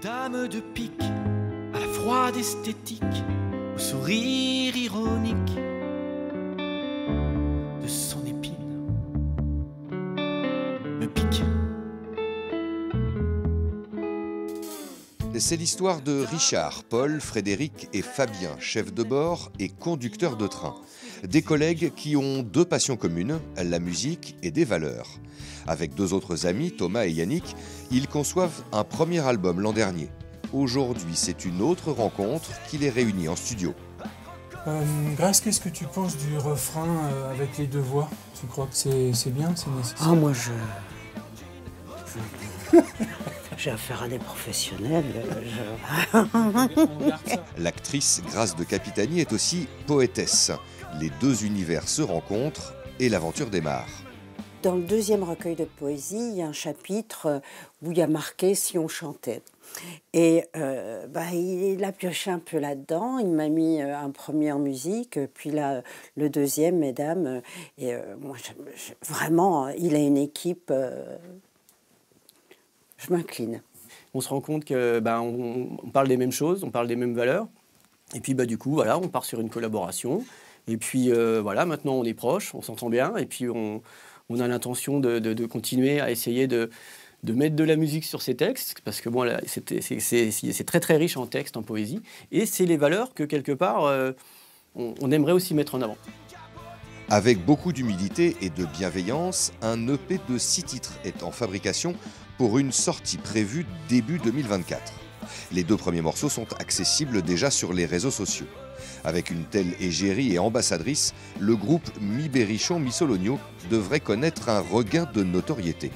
dame de pique, à la froide esthétique, au sourire ironique de son épine, me pique. C'est l'histoire de Richard, Paul, Frédéric et Fabien, chefs de bord et conducteurs de train. Des collègues qui ont deux passions communes, la musique et des valeurs. Avec deux autres amis, Thomas et Yannick, ils conçoivent un premier album l'an dernier. Aujourd'hui, c'est une autre rencontre qui les réunit en studio. Grace, qu'est-ce que tu penses du refrain avec les deux voix? Tu crois que c'est bien, c'est nécessaire? Ah, moi, j'ai affaire à des professionnels. L'actrice Grace de Capitani est aussi poétesse. Les deux univers se rencontrent et l'aventure démarre. Dans le deuxième recueil de poésie, il y a un chapitre où il y a marqué « Si on chantait ». Et il a pioché un peu là-dedans. Il m'a mis un premier en musique, puis là, le deuxième, mesdames. Et moi, vraiment, il a une équipe... je m'incline. On se rend compte que on parle des mêmes choses, on parle des mêmes valeurs. Et puis du coup, voilà, on part sur une collaboration. Et puis maintenant on est proches, on s'entend bien. Et puis on a l'intention de continuer à essayer de mettre de la musique sur ces textes, parce que c'est très très riche en texte, en poésie. Et c'est les valeurs que quelque part on aimerait aussi mettre en avant. Avec beaucoup d'humilité et de bienveillance, un EP de 6 titres est en fabrication pour une sortie prévue début 2024. Les deux premiers morceaux sont accessibles déjà sur les réseaux sociaux. Avec une telle égérie et ambassadrice, le groupe Mi Berrichon Mi Sologno devrait connaître un regain de notoriété.